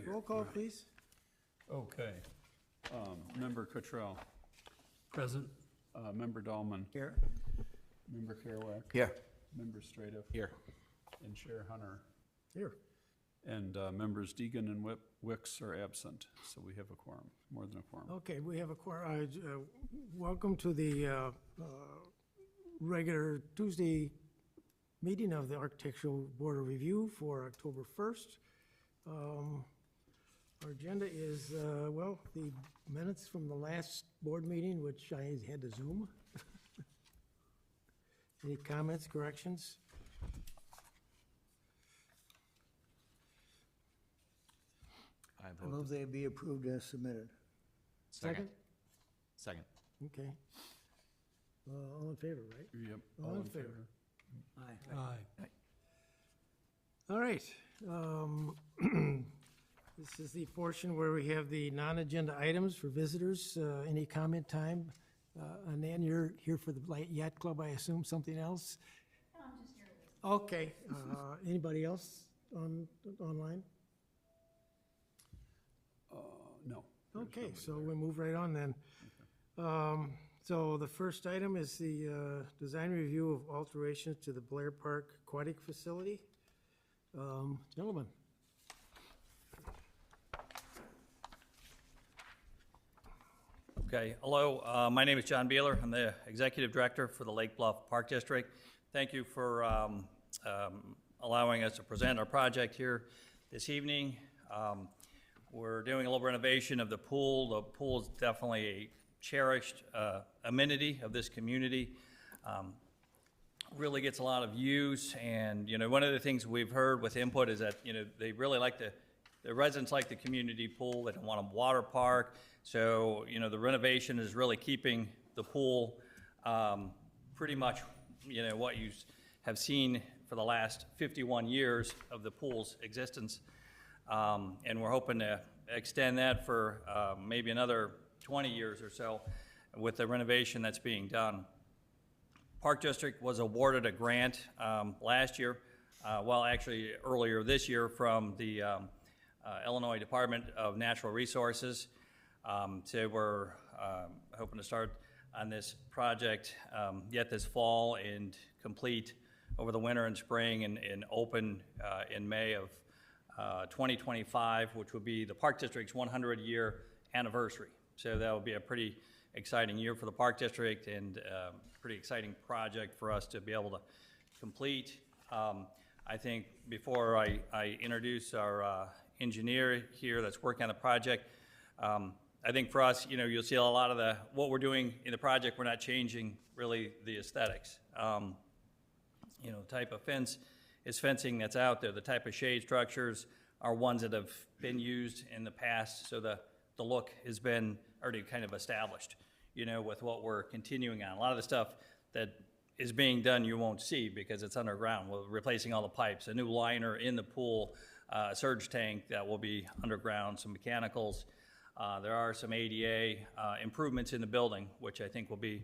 Roll call, please. Okay. Member Cottrell. Present. Member Dahlman. Here. Member Kerouac. Here. Member Stradiff. Here. And Chair Hunter. Here. And members Deegan and Wicks are absent, so we have a quorum, more than a quorum. Okay, we have a quorum. Welcome to the regular Tuesday meeting of the Architectural Board of Review for October 1st. Our agenda is, well, the minutes from the last board meeting, which I had to Zoom. Any comments, corrections? I move they be approved as submitted. Second? Second. Okay. All in favor, right? Yep. All in favor. Aye. All right. This is the portion where we have the non-agenda items for visitors. Any comment time? And then you're here for the Yacht Club, I assume, something else? No, I'm just here to listen. Okay. Anybody else online? No. Okay, so we'll move right on then. So the first item is the design review of alterations to the Blair Park Aquatic Facility. Gentlemen. Okay, hello, my name is John Beeler. I'm the Executive Director for the Lake Bluff Park District. Thank you for allowing us to present our project here this evening. We're doing a little renovation of the pool. The pool is definitely a cherished amenity of this community. Really gets a lot of use, and one of the things we've heard with input is that they really like the residents like the community pool. They don't want a water park, so the renovation is really keeping the pool pretty much what you have seen for the last 51 years of the pool's existence. And we're hoping to extend that for maybe another 20 years or so with the renovation that's being done. Park District was awarded a grant last year, well actually earlier this year, from the Illinois Department of Natural Resources. So we're hoping to start on this project yet this fall and complete over the winter and spring and open in May of 2025, which will be the Park District's 100-year anniversary. So that will be a pretty exciting year for the Park District and a pretty exciting project for us to be able to complete. I think before I introduce our engineer here that's working on the project, I think for us, you'll see a lot of what we're doing in the project. We're not changing really the aesthetics. The type of fencing that's out there. The type of shade structures are ones that have been used in the past, so the look has been already kind of established, with what we're continuing on. A lot of the stuff that is being done you won't see because it's underground. We're replacing all the pipes, a new liner in the pool, a surge tank that will be underground, some mechanicals. There are some ADA improvements in the building, which I think will be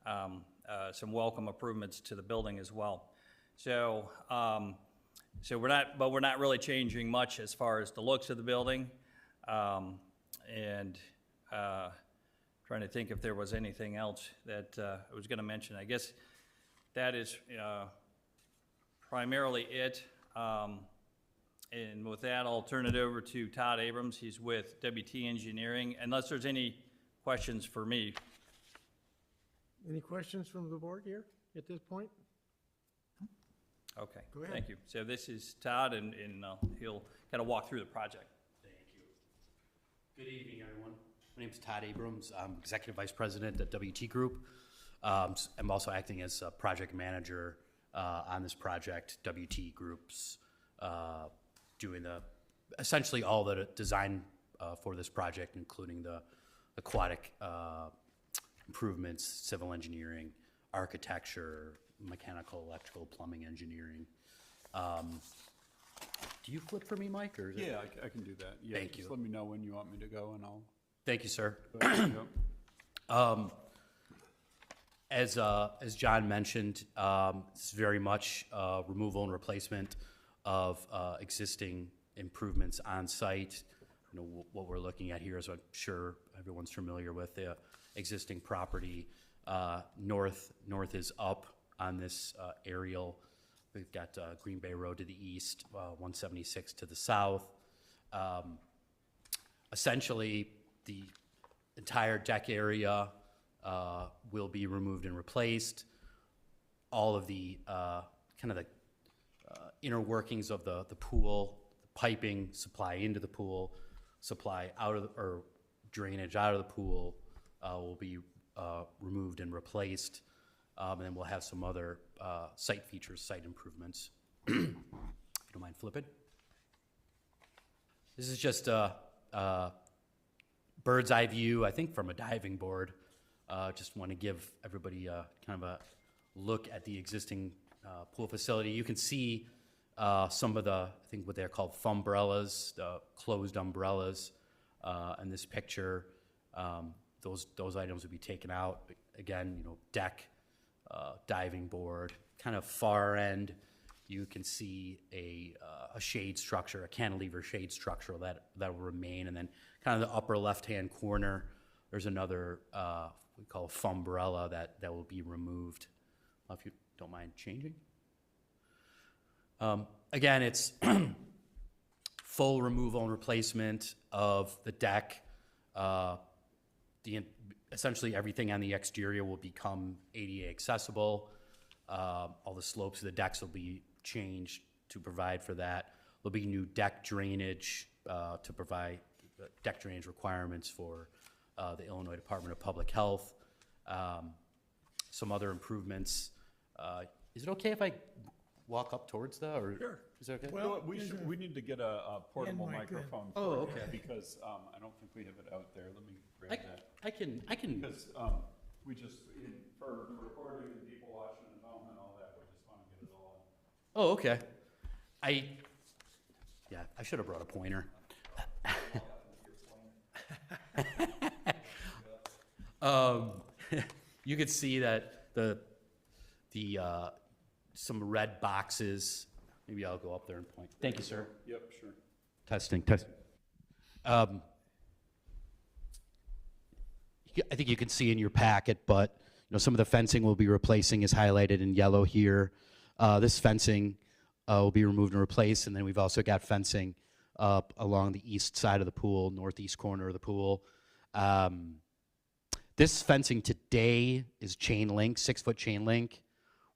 some welcome improvements to the building as well. So we're not really changing much as far as the looks of the building, and trying to think if there was anything else that I was going to mention. I guess that is primarily it. And with that, I'll turn it over to Todd Abrams. He's with WT Engineering, unless there's any questions for me. Any questions from the board here at this point? Okay, Go ahead. thank you. So this is Todd, and he'll kind of walk through the project. Thank you. Good evening, everyone. My name is Todd Abrams. I'm Executive Vice President at WT Group. I'm also acting as a project manager on this project. WT Group's doing essentially all the design for this project, including the aquatic improvements, civil engineering, architecture, mechanical, electrical, plumbing, engineering. Do you flip for me, Mike? Or is it? Yeah, I can do that. Yeah, Thank just you. let me know when you want me to go, and I'll. Thank you, sir. Yep. As John mentioned, it's very much removal and replacement of existing improvements on site. what we're looking at here is, I'm sure everyone's familiar with, the existing property. North is up on this aerial. We've got Green Bay Road to the east, 176 to the south. Essentially, the entire deck area will be removed and replaced. All of the kind of the inner workings of the pool, the piping, supply into the pool, supply out of or drainage out of the pool will be removed and replaced. And then we'll have some other site features, site improvements. If you don't mind flipping. This is just a bird's eye view, I think, from a diving board. Just want to give everybody kind of a look at the existing pool facility. You can see some of the, I think what they're called umbrellas, the closed umbrellas in this picture. Those items would be taken out. Again, deck, diving board, kind of far end. You can see a shade structure, a cantilever shade structure that will remain, and then kind of the upper left-hand corner, there's another we call a umbrella that will be removed. If you don't mind changing. Again, it's full removal and replacement of the deck. Essentially everything on the exterior will become ADA accessible. All the slopes of the decks will be changed to provide for that. There'll be new deck drainage to provide deck drainage requirements for the Illinois Department of Public Health. Some other improvements. Is it okay if I walk up towards or Sure. is that okay? Well, We need to get a portable Hand mic, microphone. Oh, for you, okay. Because I don't think we have it out there. Let me grab that. I can. Because we just, for recording and people watching at home and all that, we just want to get it all in. Oh, okay. I should have brought a pointer. You could see that the some red boxes. Maybe I'll go up there and point. Thank you, sir. Yep, sure. Testing. I think you can see in your packet, but some of the fencing we'll be replacing is highlighted in yellow here. This fencing will be removed and replaced, and then we've also got fencing up along the east side of the pool, northeast corner of the pool. This fencing today is chain link, 6-foot chain link.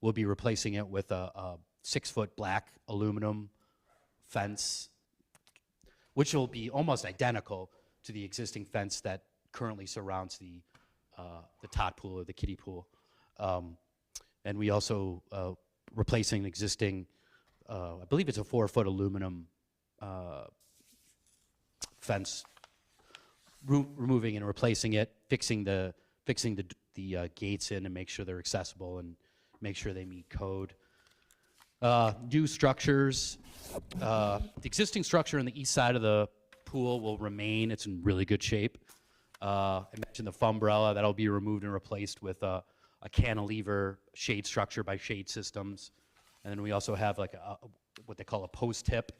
We'll be replacing it with a 6-foot black aluminum fence, which will be almost identical to the existing fence that currently surrounds the tot pool or the kiddie pool. And we also replacing an existing, I believe it's a 4-foot aluminum fence, removing and replacing it, fixing the gates in and make sure they're accessible and make sure they meet code. New structures. The existing structure on the east side of the pool will remain. It's in really good shape. I mentioned the umbrella. That'll be removed and replaced with a cantilever shade structure by Shade Systems. And then we also have like what they call a post-tip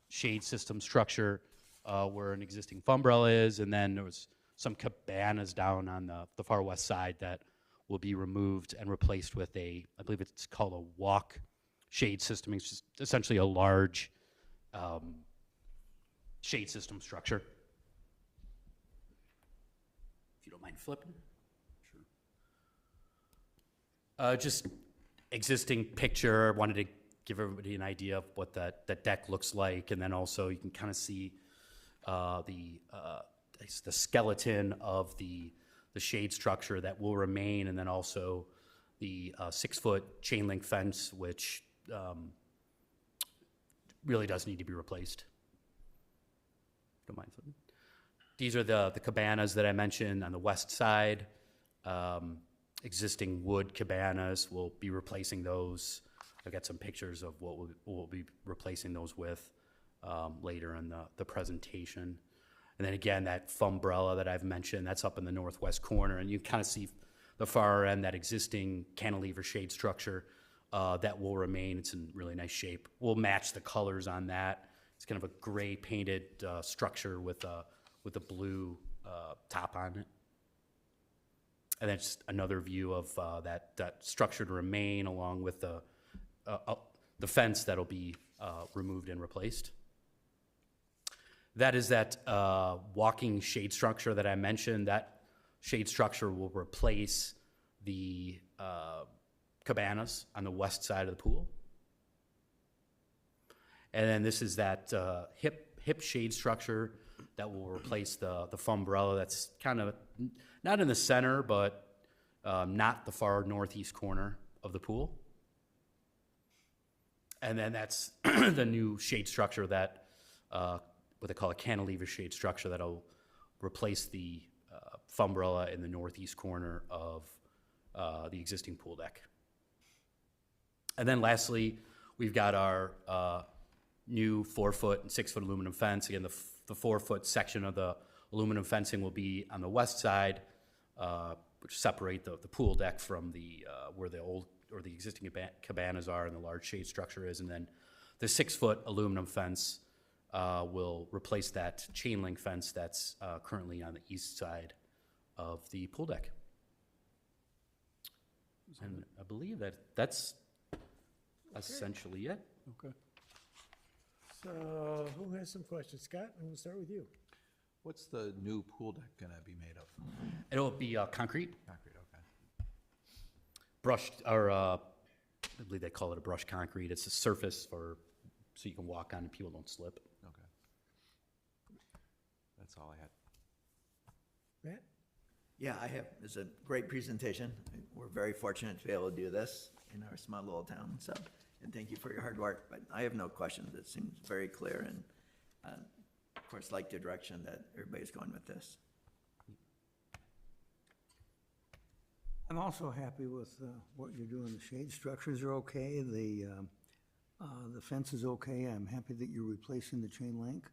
shade system structure where an existing umbrella is. And then there was some cabanas down on the far west side that will be removed and replaced with I believe it's called a walk shade system. It's just essentially a large shade system structure. If you don't mind flipping. Sure. Just existing picture. Wanted to give everybody an idea of what that deck looks like, and then also you can kind of see the skeleton of the shade structure that will remain, and then also the 6-foot chain link fence, which really does need to be replaced. Don't mind flipping. These are the cabanas that I mentioned on the west side. Existing wood cabanas, we'll be replacing those. I've got some pictures of what we'll be replacing those with later in the presentation. And then again, that umbrella that I've mentioned, that's up in the northwest corner, and you kind of see the far end, that existing cantilever shade structure that will remain. It's in really nice shape. We'll match the colors on that. It's kind of a gray painted structure with a blue top on it. And then just another view of that structure to remain, along with the fence that'll be removed and replaced. That is that walking shade structure that I mentioned. That shade structure will replace the cabanas on the west side of the pool. And then this is that hip shade structure that will replace the umbrella that's kind of not in the center, but not the far northeast corner of the pool. And then that's the new shade structure that, what they call a cantilever shade structure, that'll replace the umbrella in the northeast corner of the existing pool deck. And then lastly, we've got our new 4-foot and 6-foot aluminum fence. Again, the 4-foot section of the aluminum fencing will be on the west side, which separate the pool deck from the where the old or the existing cabanas are and the large shade structure is. And then the 6-foot aluminum fence will replace that chain link fence that's currently on the east side of the pool deck. And I believe that's essentially it. Okay. So who has some questions? Scott, and we'll start with you. What's the new pool deck gonna be made of? It'll be concrete, Concrete, okay. brushed, or I believe they call it a brushed concrete. It's a surface so you can walk on and people don't slip. Okay. That's all I had. Matt? Yeah, it's a great presentation. We're very fortunate to be able to do this in our small little town, so, and thank you for your hard work. But I have no questions. It seems very clear and, of course, like the direction that everybody's going with this. I'm also happy with what you're doing. The shade structures are okay. The fence is okay. I'm happy that you're replacing the chain link.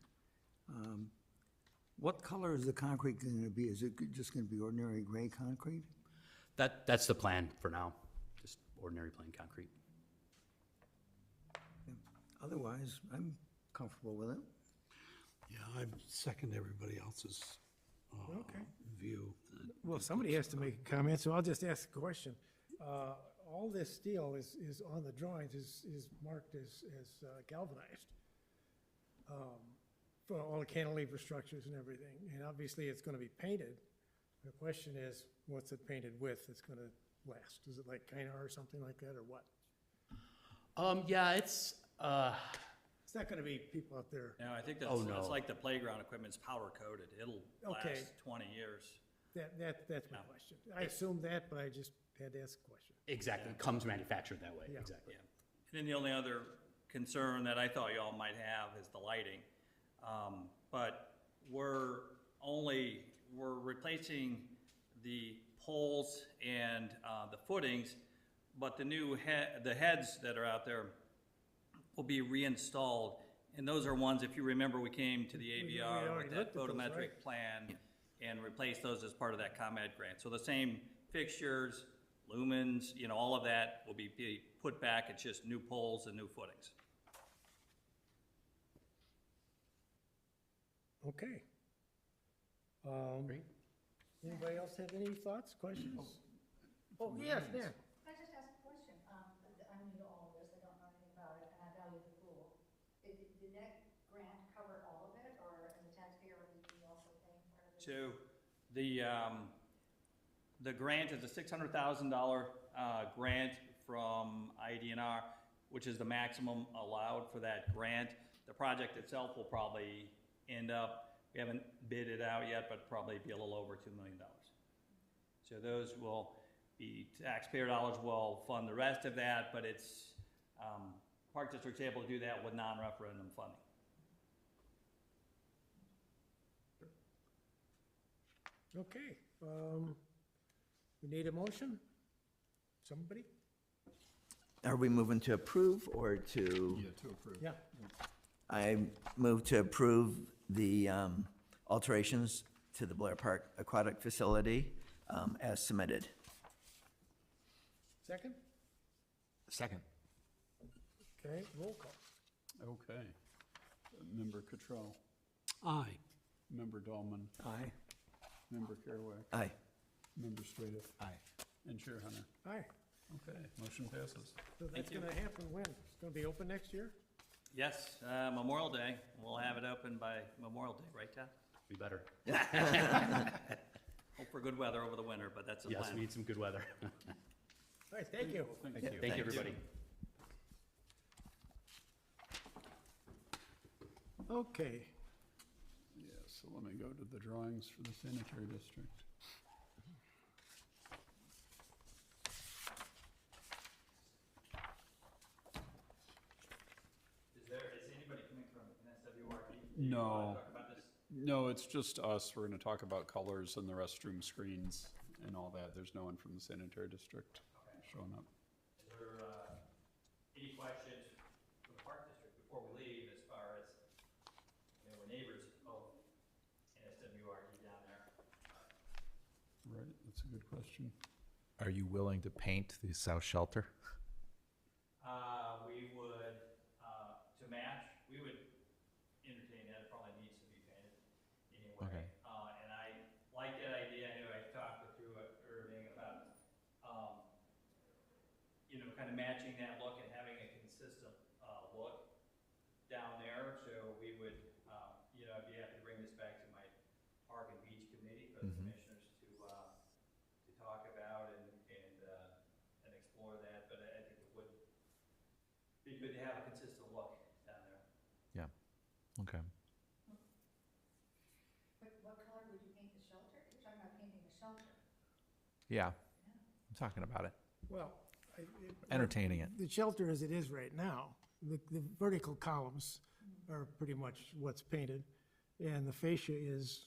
What color is the concrete going to be? Is it just going to be ordinary gray concrete? That's the plan for now, just ordinary plain concrete. Otherwise, I'm comfortable with it. Yeah, I second everybody else's Okay. view. Well, somebody has to make a comment, so I'll just ask a question. All this steel is on the drawings is marked as galvanized. For all the cantilever structures and everything, and obviously it's gonna be painted. The question is, what's it painted with that's gonna last? Is it like Kynar or something like that, or what? Yeah, it's It's not gonna be people out there. No, I think Oh, that's no. like the playground equipment's powder coated. It'll Okay. last 20 years. That's my question. I assumed that, but I just had to ask a question. exactly, comes manufactured that way, Yeah. exactly. Yeah. And then the only other concern that I thought y'all might have is the lighting. But we're replacing the poles and the footings, but the new the heads that are out there will be reinstalled. And those are ones, if you remember, we came to the We ABR already with that looked at those, photometric right? plan and replaced those as part of that ComEd grant. So the same fixtures, lumens, all of that will be put back. It's just new poles and new footings. Okay. Great. Anybody else have any thoughts, questions? Oh, yes, Dan. Can I just ask a question? I'm new to all of this, I don't know anything about it, and I value the pool. Did that grant cover all of it, or as a taxpayer, would we be also paying part of it? So the grant is a $600,000 grant from IDNR, which is the maximum allowed for that grant. The project itself will probably end up, we haven't bid it out yet, but probably be a little over $2 million. So those will be, taxpayer dollars will fund the rest of that, but it's, Park District's able to do that with non-referendum funding. Okay, we need a motion? Somebody? Are we moving to approve or to? Yeah, to approve. Yeah. I move to approve the alterations to the Blair Park Aquatic Facility as submitted. Second? Second. Okay, roll call. Okay. Member Cottrell, Aye. Member Dahlman, Aye. Member Caraway, Aye. Member Strader, Aye. and Chair Hunter. Aye. Okay, motion passes. So that's you. gonna happen when? It's gonna be open next year? Yes, Memorial Day, we'll have it open by Memorial Day, right, Todd? We better. Hope for good weather over the winter, but that's the Yes, plan. we need some good weather. All right, thank you. Thank Thank you. you, everybody. Okay, Yeah, so let me go to the drawings for the sanitary district. Is anybody coming from NSWRD? No. Talk about this? No, it's just us. We're gonna talk about colors and the restroom screens and all that. There's no one from the sanitary district showing up. Is there any questions from the Park District before we leave as far as, we're neighbors of NSWRD down there? Right, that's a good question. Are you willing to paint the south shelter? We would, to match, we would entertain that, it probably needs to be painted anyway. Okay. And I like that idea, I know I talked with you Irving about, kind of matching that look and having a consistent, look down there, so we would, I'd be happy to bring this back to my Park and Beach Committee for the commissioners to talk about and explore that, but I think it would be good to have a consistent look down there. Okay. What color would you paint the shelter? You're talking about painting the shelter. Yeah, I'm talking about it, well. entertaining it. The shelter as it is right now, the vertical columns are pretty much what's painted, and the fascia is.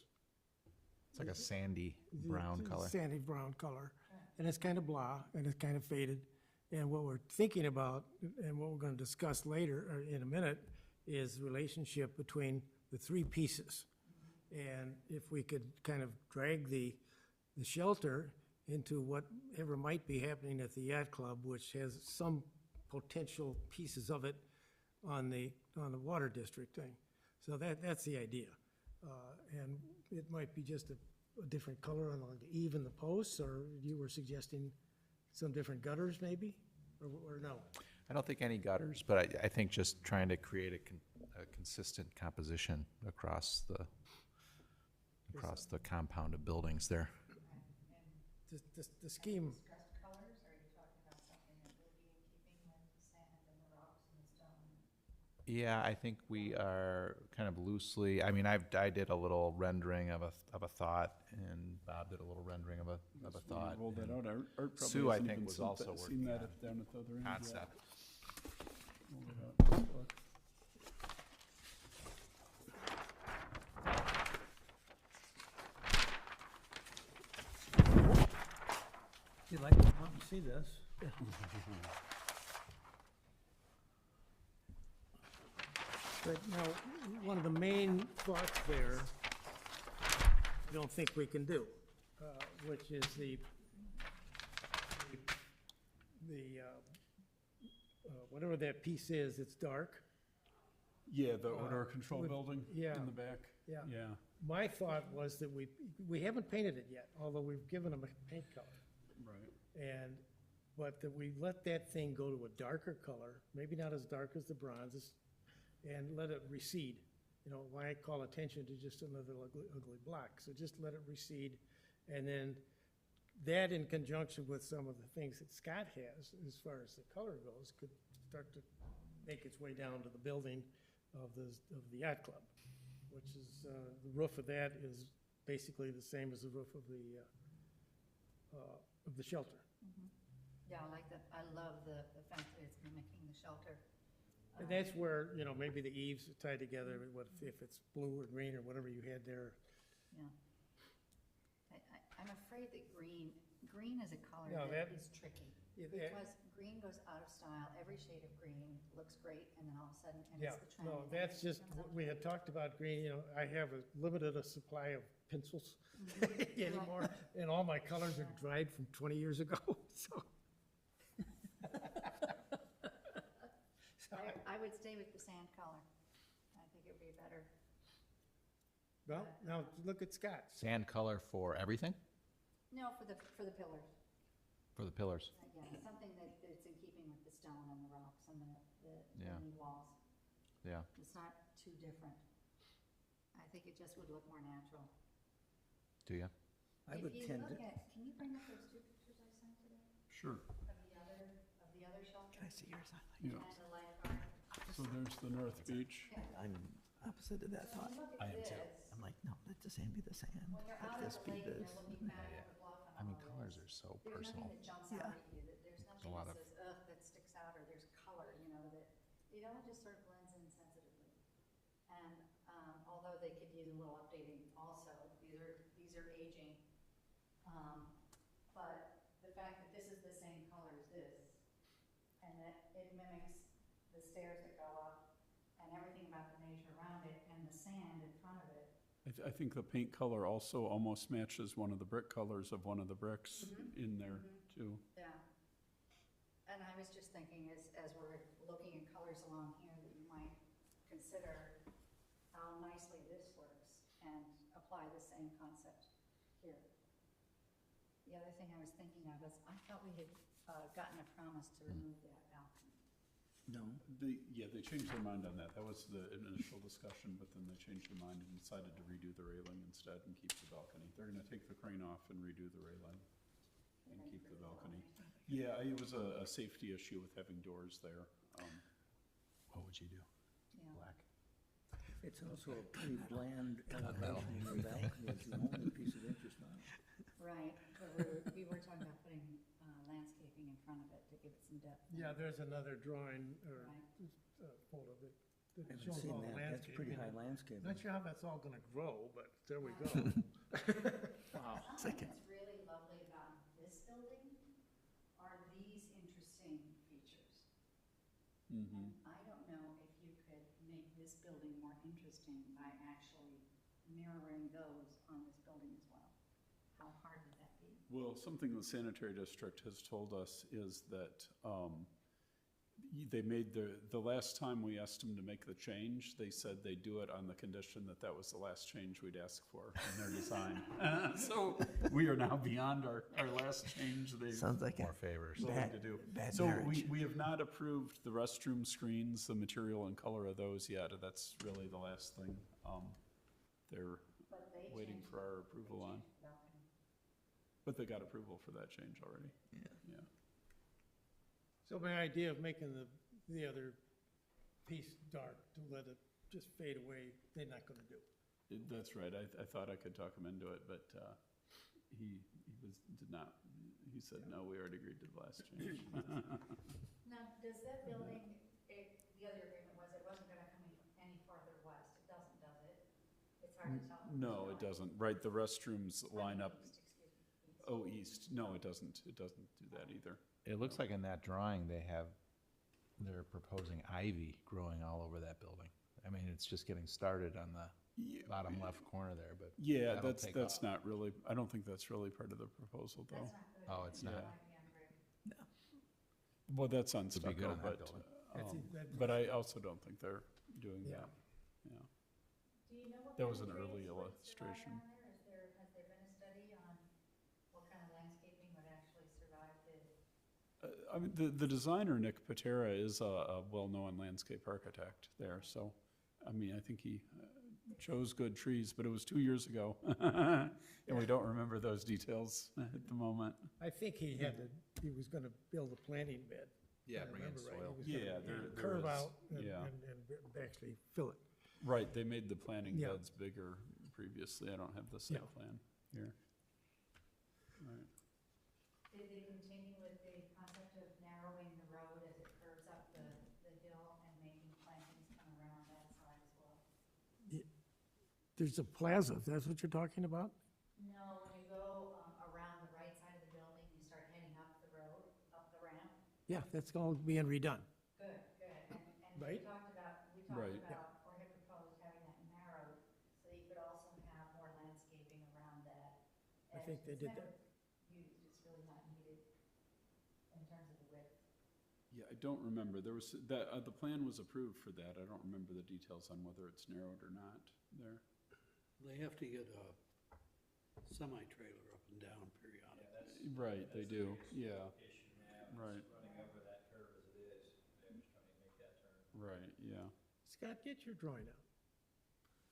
It's like a sandy brown color. Sandy brown color, and it's kind of blah, and it's kind of faded. And what we're thinking about, and what we're gonna discuss later, or in a minute, is the relationship between the three pieces. And if we could kind of drag the shelter into whatever might be happening at the yacht club, which has some potential pieces of it on the water district thing. So that's the idea. And it might be just a different color along the eave and the posts, or you were suggesting some different gutters maybe, or no? I don't think any gutters, but I think just trying to create a consistent composition across the compound of buildings there. The scheme, Distressed colors, or are you talking about something that would be in keeping with the sand and the rocks and the stone? Yeah, I think we are kind of loosely, I mean, I did a little rendering of a thought, and Bob did a little rendering of a thought. Roll that and out. Art probably Sue, I hasn't think, even was seen also that- working Seen that on down at the other end. yet. Concept. Roll it out. Let's look. you'd like to come and see this? But now, one of the main thoughts there, I don't think we can do, which is the whatever that piece is, it's dark. Yeah, the odor control with- building yeah. in the back. Yeah. Yeah. My thought was that we haven't painted it yet, although we've given them a paint color. Right. But that we let that thing go to a darker color, maybe not as dark as the bronzes, and let it recede. Why call attention to just another ugly block? So just let it recede, and then that in conjunction with some of the things that Scott has, as far as the color goes, could start to make its way down to the building of the yacht club, which is, the roof of that is basically the same as the roof of the shelter. Yeah, I like that. I love the fact that it's mimicking the shelter. And that's where, maybe the eaves are tied together, if it's blue or green or whatever you had there. Yeah. I'm afraid that green is a color No, that that- is tricky. Yeah, that- Because green goes out of style, every shade of green looks great, and then all of a sudden, and Yeah, it's the trend. no, and that's then it just, comes up we to- had talked about green, I have a limited supply of pencils anymore, and all my colors are dried from 20 years ago, so. I would stay with the sand color. I think it would be a better. Well, now look at Scott's. Sand color for everything? No, for the pillars. For the pillars? Yeah, something that's in keeping with the stone and the rocks and the Yeah. knee walls. Yeah. It's not too different. I think it just would look more natural. Do you? I would tend to, Can you bring up those two pictures I sent today Sure. of the other shelter? can I see yours? Yeah. And the lifeguard? So there's the North Beach. I'm opposite of that thought. Look I at am too. this. I'm like, no, let the sand be the sand. When you're Let out at this the be lake and this. you're looking back at the bluff and I mean, all colors this, are so there's personal. nothing that jumps Yeah. out at you, there's nothing lot that of- says, ugh, that sticks out, or there's color, you know, that, it all just sort of blends in sensitively. And, although they could use a little updating also, these are aging. But the fact that this is the same color as this, and that it mimics the stairs that go up, and everything about the nature around it, and the sand in front of it. I think the paint color also almost matches one of the brick colors of one of the bricks in there too. Yeah. And I was just thinking, as we're looking at colors along here, that you might consider how nicely this works and apply the same concept here. The other thing I was thinking of is, I thought we had gotten a promise to remove that balcony. No. They changed their mind on that. That was the initial discussion, but then they changed their mind and decided to redo the railing instead and keep the balcony. They're gonna take the crane off and redo the railing and keep the balcony. Yeah, it was a safety issue with having doors there. What would you do? Yeah. Black? It's also a pretty bland elevation in the balcony, it's the only piece of interest on it. Right, but we were talking about putting landscaping in front of it to give it some depth. Yeah, there's another drawing or Right. photo that I haven't shows seen all the that, that's landscaping. pretty high landscape. Not sure how that's all gonna grow, but there we go. Something that's really lovely about this building are these interesting features. Mm-hmm. I don't know if you could make this building more interesting by actually mirroring those on this building as well. How hard would that be? Well, something the sanitary district has told us is that they made the last time we asked them to make the change, they said they'd do it on the condition that that was the last change we'd ask for in their design. So we are now beyond our last change they've Sounds like a More favors. willing to do. bad So marriage. we have not approved the restroom screens, the material and color of those yet. That's really the last thing they're But they waiting changed for our approval on. the balcony. But they got approval for that change already. Yeah. Yeah. So my idea of making the other piece dark to let it just fade away, they're not gonna do. That's right. I thought I could talk him into it, but he did not. He said, no, we already agreed to the last change. Now, does that building, the other agreement was it wasn't gonna come any farther west, it doesn't, does it? It's hard to tell. from the No, it drawing. doesn't. Right, the restrooms line up, East, excuse me, east. oh, east. No, it doesn't. It doesn't do that either. It looks like in that drawing, they're proposing ivy growing all over that building. I mean, it's just getting started on the Yeah, bottom left corner there, but. yeah, that'll that's take that's off. not really, I don't think that's really part of the proposal, though. That's not good. Oh, it's It not. might be on brick. Well, that's on Would be good stucco, on that but, building. but I also don't think they're doing Yeah. that. Yeah. Do you know what That kind was of an trees early would survive illustration. down there? Has there been a study on what kind of landscaping would actually survive the? I mean, the designer, Nick Patera, is a well-known landscape architect there, so, I mean, I think he chose good trees, but it was 2 years ago. And we don't remember those details at the moment. I think he was gonna build a planting bed. Yeah, if I bring in remember right. soil. He was Yeah, gonna there curve is, out yeah. and actually fill it. Right, they made the planting Yeah. beds bigger previously. I don't have the site Yeah. plan here. Right. Did they continue with the concept of narrowing the road as it curves up the hill and making plantings come around that side as well? There's a plaza, if that's what you're talking about? No, when you go around the right side of the building, you start heading up the road, up the ramp. Yeah, that's all being redone. Good, good. And Right. we talked Right. about, or had proposed having that narrowed so that you could also have more landscaping around that. I think they did It's that. never used, it's really not needed in terms of the width. Yeah, I don't remember. There was, the plan was approved for that. I don't remember the details on whether it's narrowed or not there. They have to get a semi-trailer up and down periodically. Right, they do, yeah. Right, Running over that curve as it is, they're just trying to make that turn. right, yeah. Scott, get your drawing out.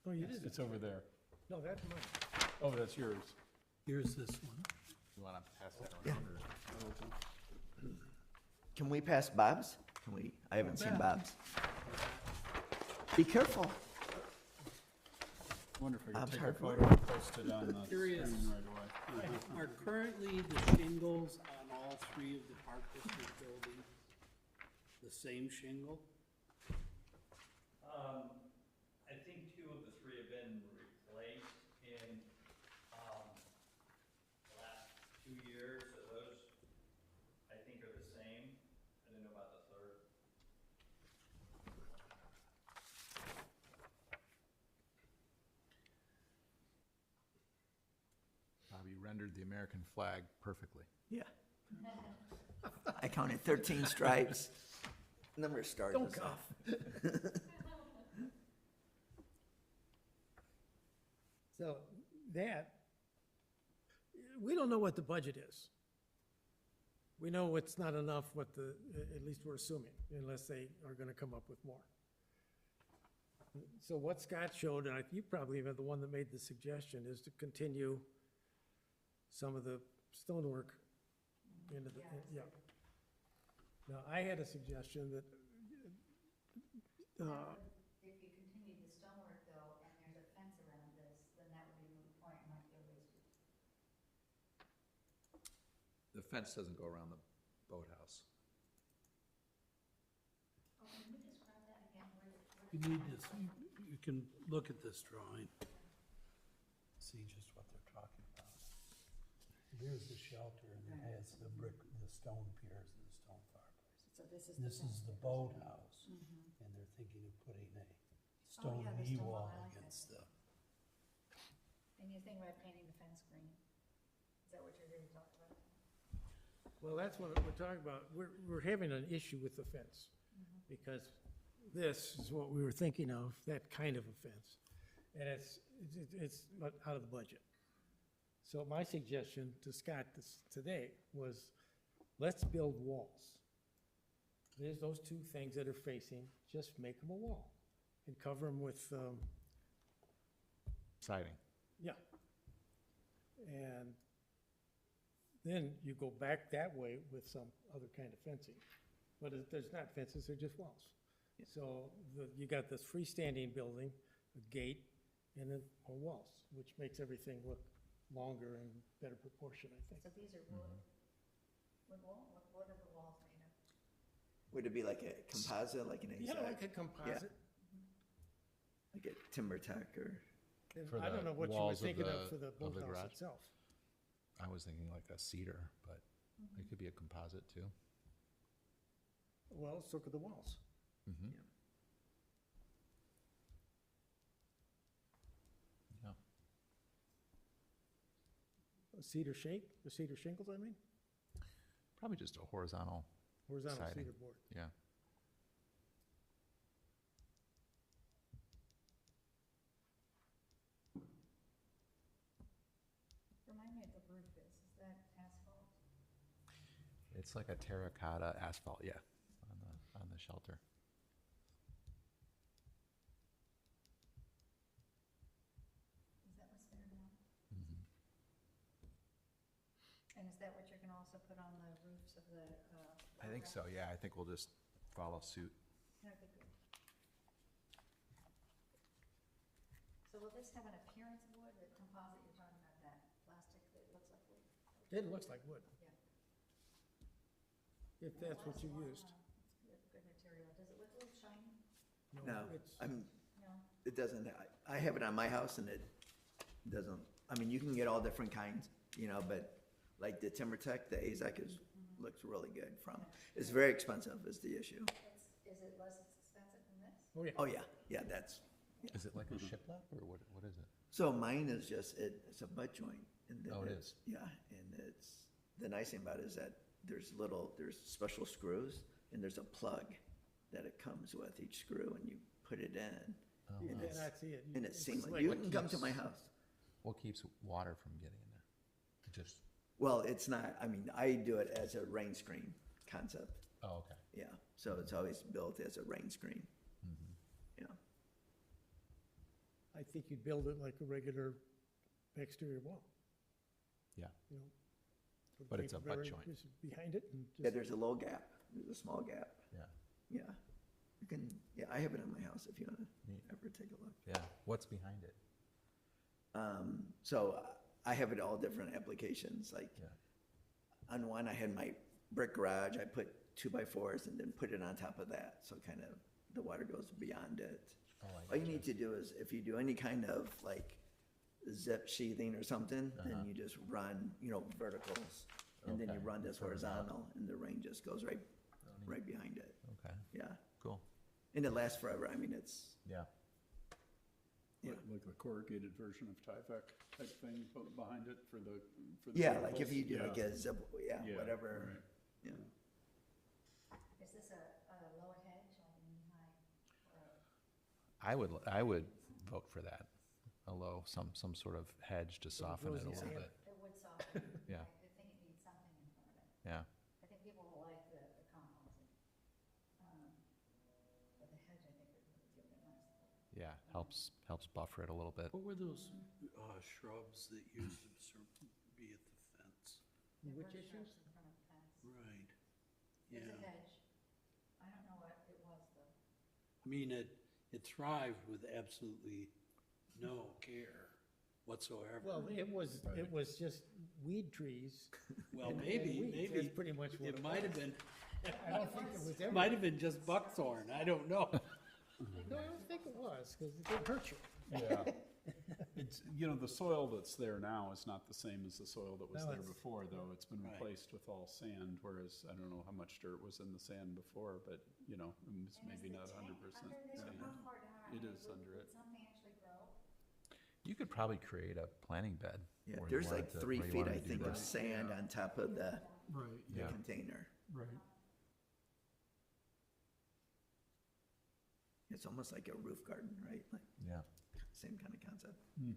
Oh, you did. It's over there. No, that's mine. Oh, that's yours. Here's this one. You wanna pass that Yeah. around or? Can we pass Bob's? Can we, I haven't seen Bob's. Be careful. Wonder if I I'm could take a sorry. photo and post it on the Curious. screen right away. Are currently the shingles on all three of the Park District buildings the same shingle? I think two of the three have been replaced in, the last 2 years, so those, I think, are the same. I didn't know about the third. Bob, you rendered the American flag perfectly. Yeah. I counted 13 stripes. Number of stars. Don't and stuff. cough. So that, we don't know what the budget is. We know it's not enough what the, at least we're assuming, unless they are gonna come up with more. So what Scott showed, and you probably are the one that made the suggestion, is to continue some of the stonework into the, yeah. Now, I had a suggestion that, If you continue the stonework though, and there's a fence around this, then that would be a moot point, might be a waste. The fence doesn't go around the boathouse. Oh, can you describe that again? You need this, you can look at this drawing. See just what they're talking about. Here's the shelter and it has the brick, the stone piers and the stone fireplace. So this is. This is the boathouse, and they're thinking of putting a stone yeah, the knee stone wall wall, I like against the, And you think about painting the fence green? Is that what you're going to talk about? well, that's what we're talking about. We're having an issue with the fence, because this is what we were thinking of, that kind of a fence. And it's out of the budget. So my suggestion to Scott today was, let's build walls. There's those two things that are facing, just make them a wall and cover them with, Siding. yeah. And then you go back that way with some other kind of fencing. But there's not fences, they're just walls. So you got this freestanding building, a gate, and then more walls, which makes everything look longer and better proportion, I think. So these are wood? Wood wall? What are the walls made of? Would it be like a composite, like an Yeah, like a exact, composite. like a timber tack or? And For I don't the know what you were walls of thinking of the- for the of the boathouse garage? itself. I was thinking like a cedar, but it could be a composite too. Well, so could the walls. Mm-hmm. Yeah. A cedar shingles, I mean, Probably just a horizontal, horizontal Siding. cedar board. yeah. Remind me what the roof is that asphalt? It's like a terracotta asphalt, yeah, on the shelter. Is that what's there now? Mhm. And is that what you're gonna also put on the roofs of the, I think so, yeah, I think we'll just follow suit. Okay, good. So will this have an appearance of wood, or composite, you're talking about that plastic that looks like wood? It looks like wood, Yeah. if that's what you used. It's good material. Does it look a little shiny? No, It's, No? it doesn't, I have it on my house and it doesn't, I mean, you can get all different kinds, you know, but like the timber tech, the AZAC looks really good from, it's very expensive is the issue. Is it less expensive than this? oh, yeah. Oh, yeah, that's, Is it like a shiplap or what is it? so mine is just, it's a butt joint. And then Oh, it it's- is? Yeah, and it's, the nice thing about it is that there's special screws and there's a plug that it comes with each screw, and you put it in. You And it's- cannot see it. And it's seamless. like You what can come to keeps- my house. What keeps water from getting in there? Just, Well, it's not, I mean, I do it as a rain screen concept, oh, okay. yeah. So it's always built as a rain screen. Yeah. I think you'd build it like a regular exterior wall, Yeah, you know. Put But it's a paper butt barrier joint. just behind it and Yeah, just, there's a little gap, there's a small gap, yeah, yeah. You can, yeah, I have it in my house if you wanna Neat. ever take a look. yeah. What's behind it? So I have it all different applications, like, Yeah. on one, I had my brick garage, I put 2x4s and then put it on top of that, so kind of the water goes beyond it. Oh, I All you need to do is, if you do any kind of like zip sheathing or something, then you just run, verticals, and then you Okay. run this horizontal, and the rain just goes right behind it, Okay, yeah. cool. And it lasts forever, I mean, it's, Yeah. Yeah. Like the corrugated version of Tyvek type thing put behind it for the. yeah, like if vehicles? you do like Yeah. a zip, Yeah, whatever, right. yeah. Is this a low hedge, like a knee-high, or I would vote for that. A low, some sort of hedge to soften it a rosy little sand. bit. it would soften? Yeah. I think it needs something in front of it. Yeah, I think people will like the composite. But the hedge, I think, would really give it a nice look. yeah, helps buffer it a little bit. What were those shrubs that used to be at the fence? There Which were issues? shrubs in front of the fence. Right, There's a yeah. hedge. I don't know what it was, though. I mean, it thrived with absolutely no care whatsoever. well, it was just weed trees. Well, and maybe, weeds. That's pretty much what it might have been, I don't think it was ever. might have been just buckthorn, I don't know. No, I don't think it was, because it didn't hurt you. Yeah. It's, the soil that's there now is not the same as the soil that was No, there it's- before, though. It's been Right. replaced with all sand, whereas I don't know how much dirt was in the sand before, but, it's And maybe is the not tank 100% under there? sand. How far down? It I mean, is would- under would it. something actually grow? You could probably create a planting bed. Yeah, where you there's wanted like to- 3 where you feet, wanted I to do think, of that. sand on top of the Right, Yeah. container. right. It's almost like a roof garden, right? Like, Yeah, same kind of concept. I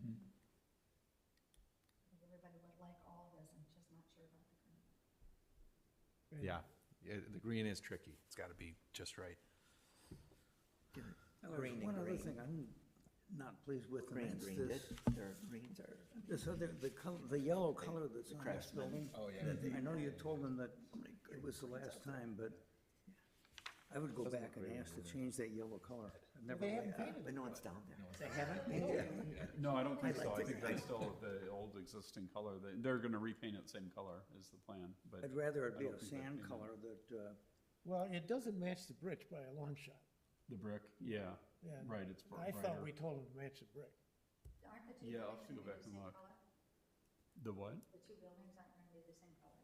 think everybody would like all of this, I'm just not sure about the green. yeah. The green is tricky. It's gotta be just right. Green and One other green. thing I'm not pleased with, and Green, that's green, this, their greens are. this other, the yellow color that's on this Craftsman. building. Oh, yeah. I know you told them that Somebody it was the greens last out there. time, but I would go back and ask to change that yellow color. I've never They liked haven't it. painted But no one's down there. They haven't painted it? No, I don't think I'd so. like I to- think that's still the old existing color. They're gonna repaint it the same color is the plan, but. I'd rather it I be don't a think they've sand painted color that, Well, it doesn't match the brick by a long shot. The brick, yeah, And right, it's I thought brighter. we told them to match the brick. Aren't the two Yeah, I'll buildings have to go gonna be back the and same look. color? The what? The two buildings aren't gonna be the same color?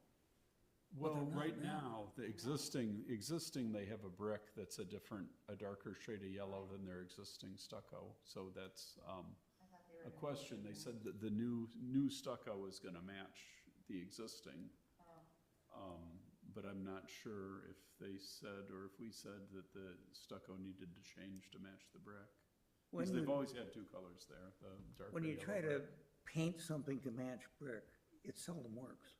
Well, they're not right now. now, the existing, they have a brick that's a darker shade of yellow than their existing stucco. So that's, I thought they were a gonna be question. They different. said that the new stucco is gonna match the existing. Oh. But I'm not sure if they said, or if we said that the stucco needed to change to match the brick. when Because they've you, always had two colors there, the darker when you yellow try to brick. paint something to match brick, it seldom works.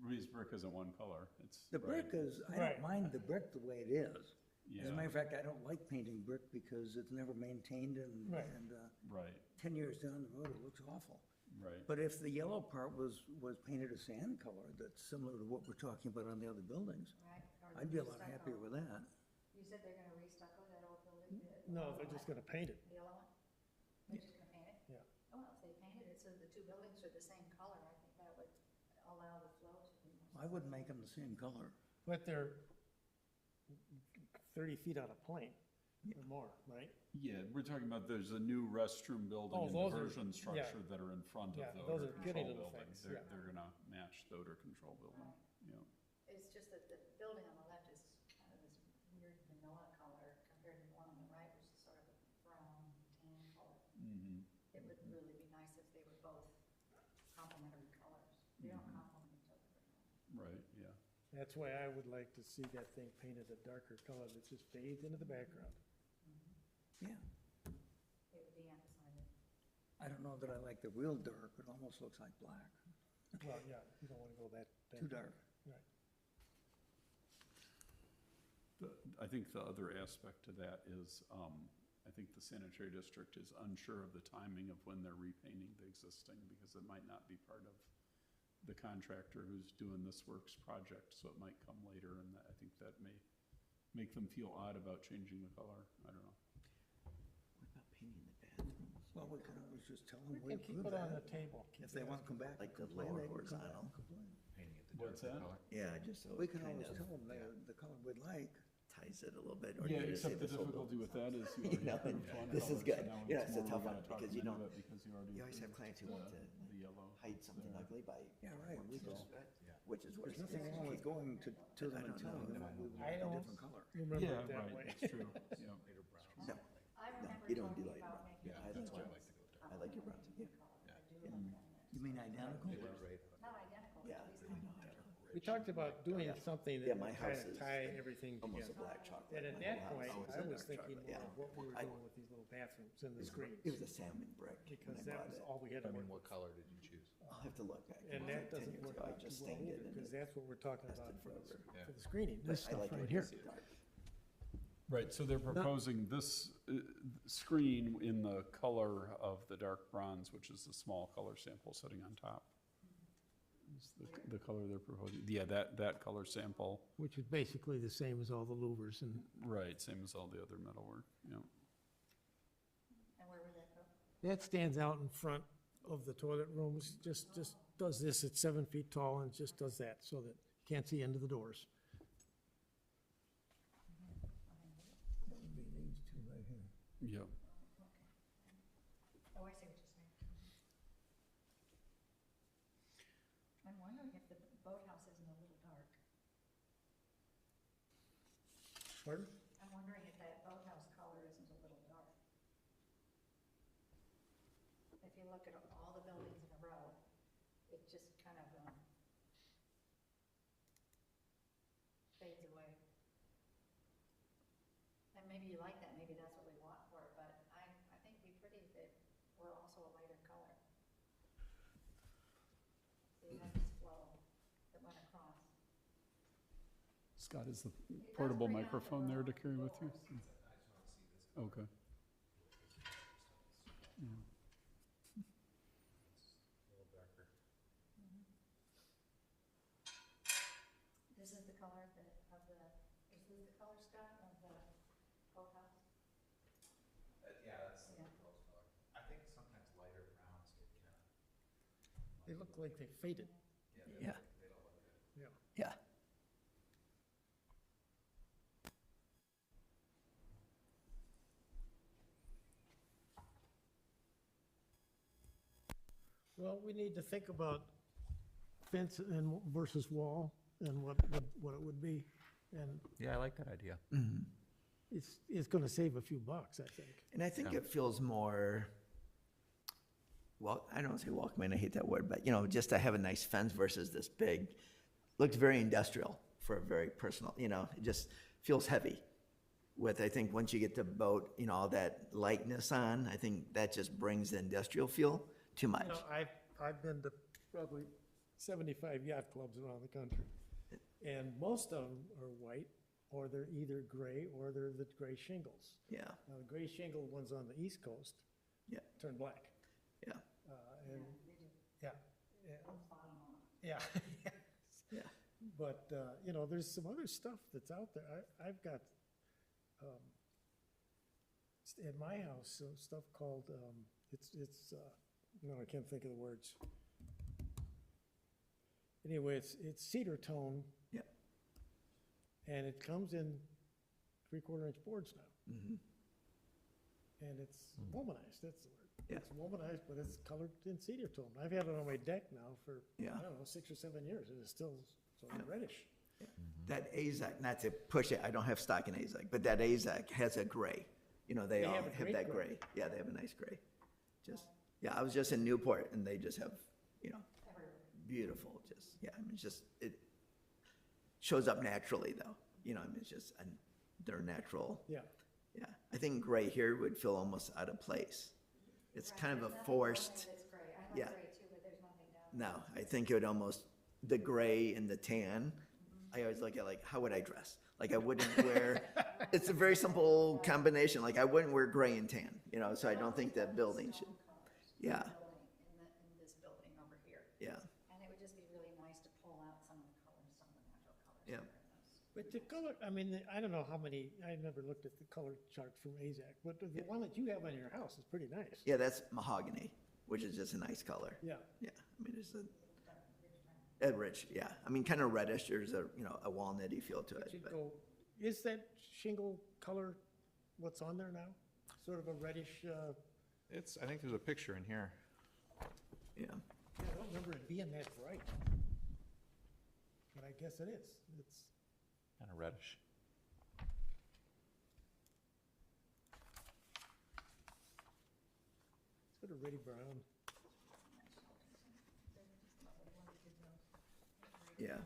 Reed's brick isn't one color, it's. The right, brick is, I Right. don't mind the brick the way it is. As Yeah, a matter of fact, I don't like painting brick because it's never maintained and, Right. right, 10 years down the road, it looks awful. right. But if the yellow part was painted a sand color that's similar to what we're talking about on the other buildings, Right? Or I'd be a lot restucco. happier with that. You said they're gonna restucco that old building? the No, yellow they're just one? gonna paint it. The yellow one? They're just gonna paint it? Yeah. Oh, well, if they painted it so the two buildings are the same color, I think that would allow the flow to be more. I wouldn't make them the same color. But they're 30 feet on a plane or more, right? Yeah, we're talking about, there's a new restroom building Oh, and those are- diversion yeah. structure that are in front Yeah, of the those odor are getting control to the building. fence, They're, yeah. they're gonna match the odor control building, yeah. It's just that the building on the left is kind of this weird vanilla color compared to the one on the right, which is sort of a brown tan color. Mm-hmm. It would really be nice if they were both complementary colors. They don't complement each other very well. Right, yeah. That's why I would like to see that thing painted a darker color that just fades into the background. Yeah. It would de-emphasize it. I don't know that I like the real dark, it almost looks like black, Well, yeah, you don't wanna go that. too dark. Right. I think the other aspect to that is, I think the sanitary district is unsure of the timing of when they're repainting the existing, because it might not be part of the contractor who's doing this works project, so it might come later, and I think that may make them feel odd about changing the color. I don't know. What about painting the bathrooms? Well, we can always just tell We them we can keep approve it on the that. table. If they want to come back. Like and the complain, lower they can come back horizontal. and complain. Painting it the What's darker that? color. Yeah, just so We it can kind always of tell them the color we'd like. ties it a little bit. Or Yeah, do you say except the this will go- difficulty with that is you You already know, approved one this is color, good. so now Yeah, it's a more tough we gotta one, talk because them you into don't- it because you already You always have approved clients who want to the yellow. hide something ugly by. Yeah, right, we so- just, Which is worse. there's nothing wrong with going to them I and don't telling know. them we want I a don't different color. remember Yeah, it that right, way. that's true, yeah. No, I remember you don't do talking light about brown. making. I like brown. I like your browns, yeah. You mean identical? Not identical, Yeah, at least I kind know. We talked about doing something Yeah, that my would kind house of is tie everything Almost a together. black chocolate. And at My that whole point, house is I a was dark thinking chocolate, more yeah. of what we were I- doing with these little bathrooms and the It screens. was a salmon brick when Because I that bought was it. all we had I to mean, work what with. color did you choose? I'll have to look back. And that 10 doesn't years work ago, I out too just well stained either, it and because it that's what we're talking about lasted forever. for the screening, this I stuff like right it here. when it's dark. Right, so they're proposing this screen in the color of the dark bronze, which is the small color sample sitting on top. Is the color they're proposing, yeah, that color sample, Which is basically the same as all the louvers and. right, same as all the other metalwork, yeah. And where would that go? That stands out in front of the toilet rooms, just does this, it's 7 feet tall and just does that so that you can't see into the doors. That would be these two right here. Yep. Oh, I see what you're saying. I'm wondering if the boathouse isn't a little dark. Pardon? I'm wondering if that boathouse color isn't a little dark. If you look at all the buildings in a row, it just kind of fades away. And maybe you like that, maybe that's what we want for it, but I think it'd be pretty if it were also a lighter color. So you have this flow that went across. Scott, is the does portable bring out the microphone there to brown carry with you? doors. Okay. This is the color is this the color, Scott, of the boathouse? Yeah, that's the Yeah. proposed color. I think sometimes lighter browns get kind of, They look like they faded. Yeah, they don't look good. Yeah. yeah. Well, we need to think about fence and versus wall and what it would be. And Yeah, I like that idea. it's gonna save a few bucks, I think. And I think it feels more, well, I don't say welcoming, I hate that word, but, just to have a nice fence versus this big, looks very industrial for a very personal, it just feels heavy. With, I think, once you get the boat, all that lightness on, I think that just brings the industrial feel too much. I've been to probably 75 yacht clubs around the country. And most of them are white, or they're either gray, or they're the gray shingles. Yeah, Now, the gray shingle ones on the East Coast yeah, turn black. yeah, And, yeah, yeah. yeah. But, there's some other stuff that's out there. I've got, at my house, some stuff called, no, I can't think of the words. Anyway, it's cedar tone. Yeah. And it comes in 3/4 inch boards now. Mhm. And it's womanized, that's the word. Yeah. It's womanized, but it's colored in cedar tone. I've had it on my deck now for, Yeah. I don't know, 6 or 7 years, and it's still sort of reddish. That AZAC, not to push it, I don't have stock in AZAC, but that AZAC has a gray. They all have a have great that gray. gray. Yeah, they have a nice gray. Yeah, I was just in Newport and they just have, beautiful, just, yeah, I mean, shows up naturally though. You know, I mean, it's just, they're natural. Yeah. Yeah, I think gray here would feel almost out of place. It's kind of a There's nothing forced, down there that's gray. I yeah. like gray too, but there's nothing down there. no, I think it would almost, the gray and the tan, I always look at like, how would I dress? Like I wouldn't wear, it's a very simple combination, like I wouldn't wear gray and tan, you know, so I don't think that building should, yeah, In this building over here. yeah, And it would just be really nice to pull out some of the colors, some of the natural colors. Yeah. that are in those. But the color, I mean, I don't know how many, I never looked at the color chart from AZAC, but the one that you have on your house is pretty nice. yeah, that's mahogany, which is just a nice color. Yeah. Yeah, I mean, it's a rich, yeah, I mean, kind of reddish, there's a, you know, a walnutty feel to it, Should but, go, is that shingle color what's on there now? Sort of a reddish, I think there's a picture in here. yeah. I don't remember it being that bright. But I guess it is. It's, Kind of reddish. sort of reddy brown. Yeah.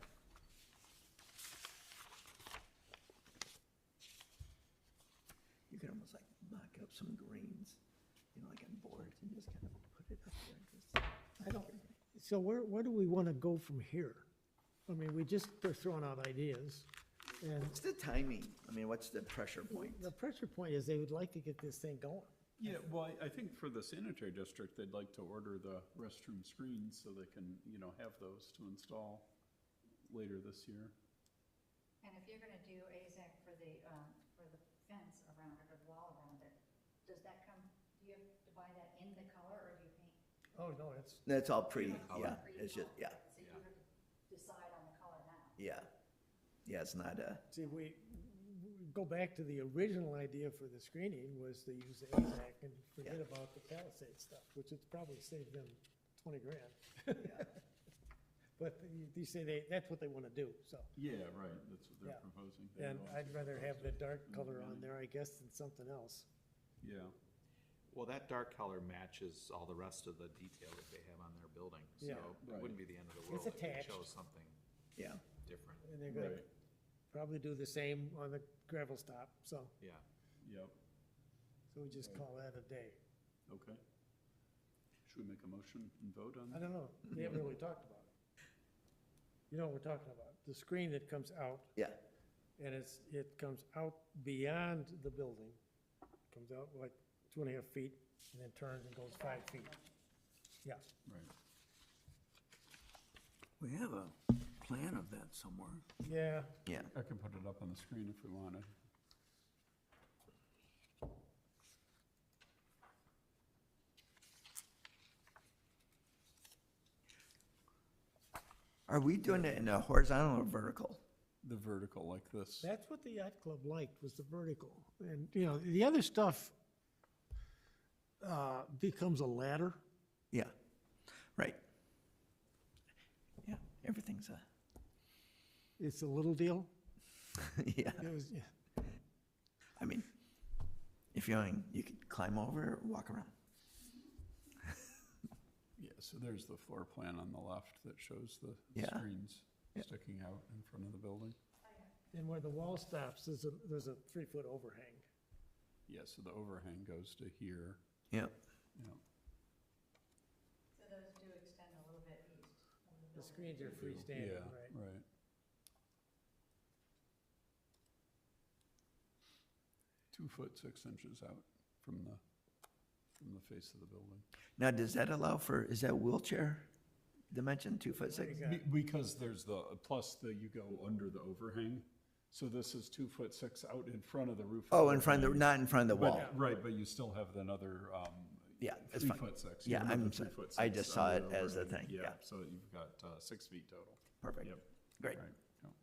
You can almost like mock up some greens, you know, like on boards and just kind of put it up there. I don't, so where do we want to go from here? I mean, we just are throwing out ideas, and What's the timing? I mean, what's the pressure point? the pressure point is they would like to get this thing going. Yeah, well, I think for the sanitary district, they'd like to order the restroom screens so they can, you know, have those to install later this year. And if you're gonna do AZAC for the fence around it, or the wall around it, does that come, do you have to buy that in the color, or do you paint? Oh, no, it's, That's all pre, Oh, yeah, it's just, yeah, So you have to decide on the color now. yeah. Yeah, it's not a, see, we go back to the original idea for the screening was to use the AZAC and forget Yeah. about the Palisade stuff, which would probably save them 20 grand. yeah, But you say that's what they want to do, so. Yeah, right, that's what they're Yeah. proposing. They And also I'd rather have the dark in the color on beginning. there, I guess, than something else. Yeah, Well, that dark color matches all the rest of the detail that they have on their building, so Yeah. it Right. wouldn't be the end of the It's world if they attached. chose something yeah, different. And they're gonna right, probably do the same on the gravel stop, so Yeah. yep, we just call that a day. okay. Should we make a motion and vote on I that? don't know, we haven't really talked about it. You know what we're talking about, the screen that comes out, yeah, and it comes out beyond the building. Comes out like 2.5 feet, and then turns and goes 5 feet. Yeah, Right, We have a plan of that somewhere. yeah, yeah. I can put it up on the screen if we wanted. Are we doing it in a horizontal or vertical? The vertical like this. that's what the yacht club liked, was the vertical. And, you know, the other stuff becomes a ladder. Yeah, right. Yeah, everything's It's a little deal. yeah. It was, yeah. I mean, if you're going, you could climb over or walk around. Yeah, so there's the floor plan on the left that shows the Yeah. screens Yeah. sticking out in front of the building. And where the wall stops, there's a 3-foot overhang. Yeah, so the overhang goes to here, Yeah, yeah. So those do extend a little bit east of the The building. screens are freestanding, Yeah, right? right. 2 foot 6 inches out from the face of the building. now does that allow for, is that wheelchair dimension, 2'6"? Yeah. Because there's you go under the overhang, so this is 2'6" out in front of the roof. Oh, in front of the, not in front of the But, wall. right, but you still have another, Yeah, that's fine. 3'6". Yeah, You have I'm another sorry. 3'6" I just saw under it the as a overhang. thing, yeah. So you've got 6 feet total. Perfect, Yep, great. right, yep.